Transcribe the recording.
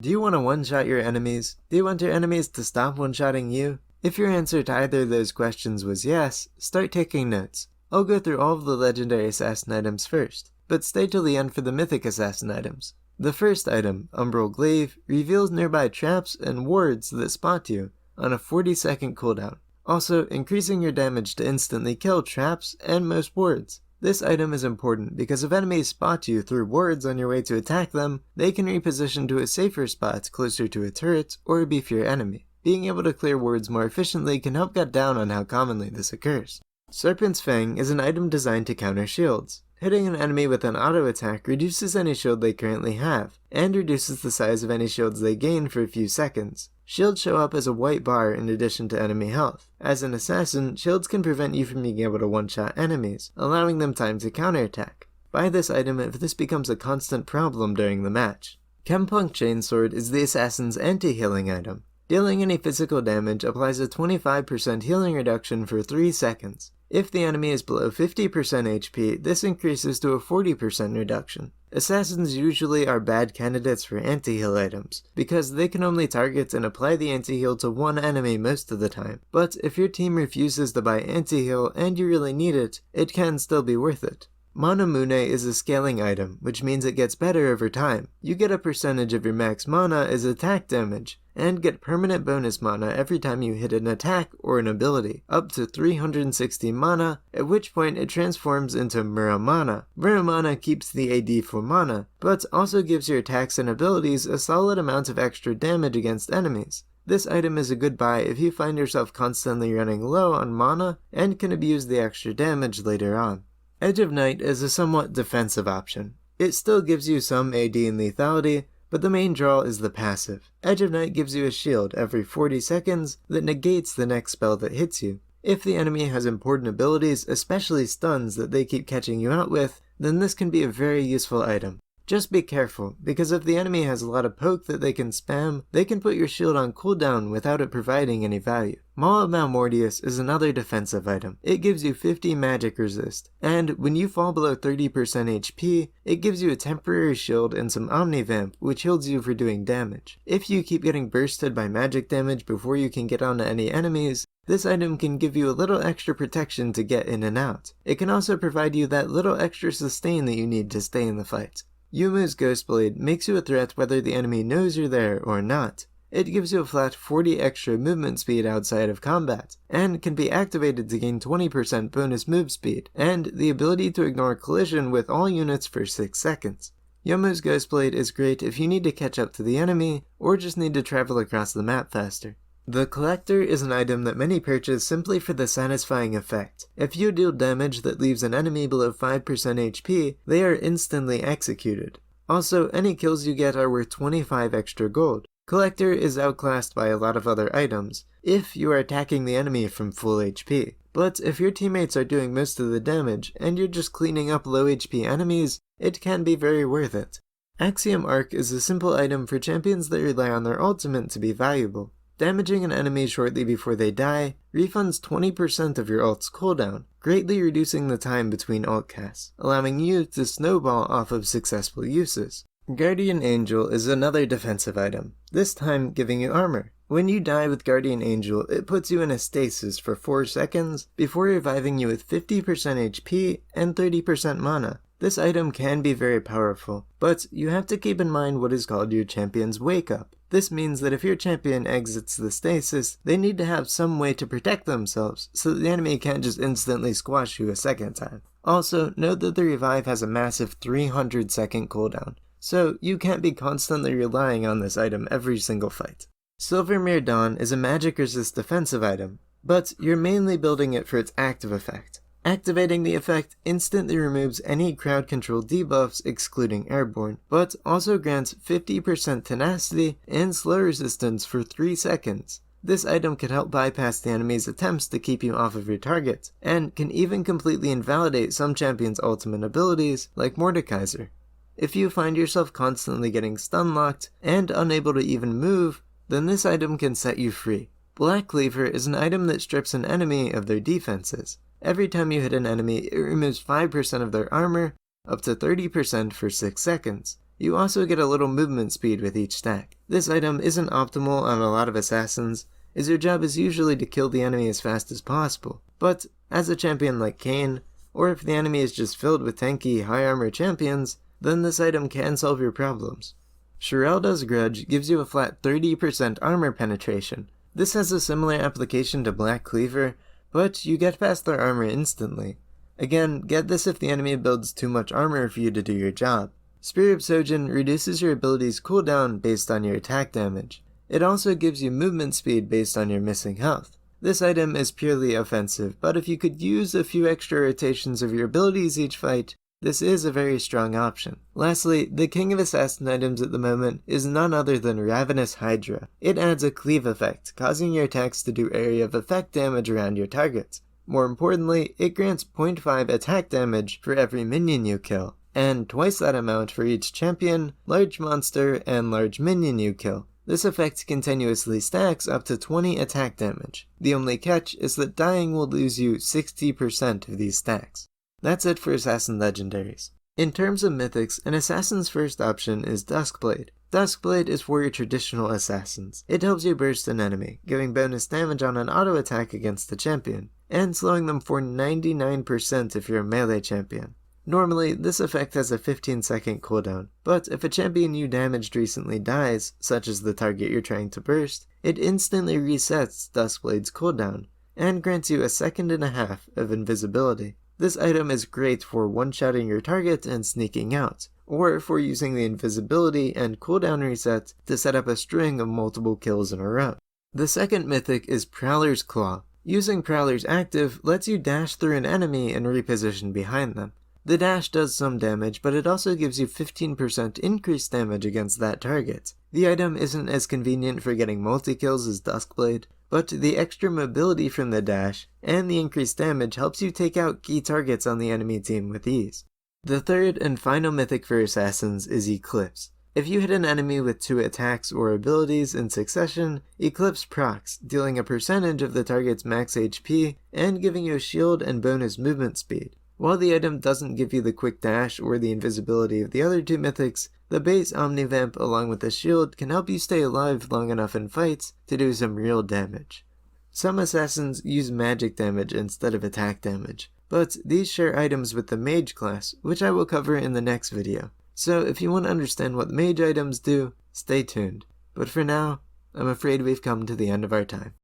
Do you want to one-shot your enemies? Do you want your enemies to stop one-shotting you? If your answer to either of those questions was yes, start taking notes. I'll go through all of the legendary assassin items first, but stay till the end for the mythic assassin items. The first item, Umbral Glaive, reveals nearby traps and wards that spot you on a 40-second cooldown, also increasing your damage to instantly kill traps and most wards. This item is important because if enemies spot you through wards on your way to attack them, they can reposition to a safer spot closer to a turret or a beefier enemy. Being able to clear wards more efficiently can help cut down on how commonly this occurs. Serpent's Fang is an item designed to counter shields. Hitting an enemy with an auto attack reduces any shield they currently have, and reduces the size of any shields they gain for a few seconds. Shields show up as a white bar in addition to enemy health. As an assassin, shields can prevent you from being able to one-shot enemies, allowing them time to counterattack. Buy this item if this becomes a constant problem during the match. Chempunk Chainsword is the assassin's anti-healing item. Dealing any physical damage applies a 25% healing reduction for 3 seconds. If the enemy is below 50% HP, this increases to a 40% reduction. Assassins usually are bad candidates for anti-heal items, because they can only target and apply the anti-heal to one enemy most of the time. But if your team refuses to buy anti-heal and you really need it, it can still be worth it. Mana Mune is a scaling item, which means it gets better over time. You get a percentage of your max mana as attack damage, and get permanent bonus mana every time you hit an attack or an ability, up to 360 mana, at which point it transforms into Muramana. Muramana keeps the AD for mana, but also gives your attacks and abilities a solid amount of extra damage against enemies. This item is a good buy if you find yourself constantly running low on mana and can abuse the extra damage later on. Edge of Night is a somewhat defensive option. It still gives you some AD and lethality, but the main draw is the passive. Edge of Night gives you a shield every 40 seconds that negates the next spell that hits you. If the enemy has important abilities, especially stuns that they keep catching you out with, then this can be a very useful item. Just be careful, because if the enemy has a lot of poke that they can spam, they can put your shield on cooldown without it providing any value. Maw of Malmortius is another defensive item. It gives you 50 magic resist, and when you fall below 30% HP, it gives you a temporary shield and some Omnivamp, which heals you for doing damage. If you keep getting bursted by magic damage before you can get onto any enemies, this item can give you a little extra protection to get in and out. It can also provide you that little extra sustain that you need to stay in the fight. Youmuu's Ghostblade makes you a threat whether the enemy knows you're there or not. It gives you a flat 40 extra movement speed outside of combat, and can be activated to gain 20% bonus move speed, and the ability to ignore collision with all units for 6 seconds. Youmuu's Ghostblade is great if you need to catch up to the enemy, or just need to travel across the map faster. The Collector is an item that many purchase simply for the satisfying effect. If you deal damage that leaves an enemy below 5% HP, they are instantly executed. Also, any kills you get are worth 25 extra gold. Collector is outclassed by a lot of other items, if you are attacking the enemy from full HP. But if your teammates are doing most of the damage, and you're just cleaning up low HP enemies, it can be very worth it. Axiom Arc is a simple item for champions that rely on their ultimate to be valuable. Damaging an enemy shortly before they die refunds 20% of your ult's cooldown, greatly reducing the time between ult casts, allowing you to snowball off of successful uses. Guardian Angel is another defensive item, this time giving you armor. When you die with Guardian Angel, it puts you in a stasis for 4 seconds before reviving you with 50% HP and 30% mana. This item can be very powerful, but you have to keep in mind what is called your champion's wake up. This means that if your champion exits the stasis, they need to have some way to protect themselves so that the enemy can't just instantly squash you a second time. Also, note that the revive has a massive 300 second cooldown, so you can't be constantly relying on this item every single fight. Silvermere Dawn is a magic resist defensive item, but you're mainly building it for its active effect. Activating the effect instantly removes any crowd control debuffs excluding airborne, but also grants 50% tenacity and slow resistance for 3 seconds. This item can help bypass the enemy's attempts to keep you off of your target, and can even completely invalidate some champions' ultimate abilities like Mordekaiser. If you find yourself constantly getting stun locked and unable to even move, then this item can set you free. Black Cleaver is an item that strips an enemy of their defenses. Every time you hit an enemy, it removes 5% of their armor, up to 30% for 6 seconds. You also get a little movement speed with each stack. This item isn't optimal on a lot of assassins, as your job is usually to kill the enemy as fast as possible, but as a champion like Kayn, or if the enemy is just filled with tanky, high armor champions, then this item can solve your problems. Shirelda's Grudge gives you a flat 30% armor penetration. This has a similar application to Black Cleaver, but you get past their armor instantly. Again, get this if the enemy builds too much armor for you to do your job. Spear of Sojin reduces your ability's cooldown based on your attack damage. It also gives you movement speed based on your missing health. This item is purely offensive, but if you could use a few extra rotations of your abilities each fight, this is a very strong option. Lastly, the king of assassin items at the moment is none other than Ravenous Hydra. It adds a cleave effect, causing your attacks to do area of effect damage around your targets. More importantly, it grants 0.5 attack damage for every minion you kill, and twice that amount for each champion, large monster, and large minion you kill. This effect continuously stacks up to 20 attack damage. The only catch is that dying will lose you 60% of these stacks. That's it for Assassin Legendaries. In terms of mythics, an assassin's first option is Duskblade. Duskblade is for your traditional assassins. It helps you burst an enemy, giving bonus damage on an auto attack against the champion, and slowing them for 99% if you're a melee champion. Normally, this effect has a 15-second cooldown, but if a champion you damaged recently dies, such as the target you're trying to burst, it instantly resets Duskblade's cooldown, and grants you a 1.5 seconds of invisibility. This item is great for one-shotting your target and sneaking out, or for using the invisibility and cooldown reset to set up a string of multiple kills in a row. The second mythic is Prowler's Claw. Using Prowler's active lets you dash through an enemy and reposition behind them. The dash does some damage, but it also gives you 15% increased damage against that target. The item isn't as convenient for getting multi-kills as Duskblade, but the extra mobility from the dash and the increased damage helps you take out key targets on the enemy team with ease. The third and final mythic for assassins is Eclipse. If you hit an enemy with 2 attacks or abilities in succession, Eclipse procs, dealing a percentage of the target's max HP and giving you a shield and bonus movement speed. While the item doesn't give you the quick dash or the invisibility of the other 2 mythics, the base Omnivamp along with the shield can help you stay alive long enough in fights to do some real damage. Some assassins use magic damage instead of attack damage, but these share items with the mage class, which I will cover in the next video. So if you want to understand what mage items do, stay tuned. But for now, I'm afraid we've come to the end of our time.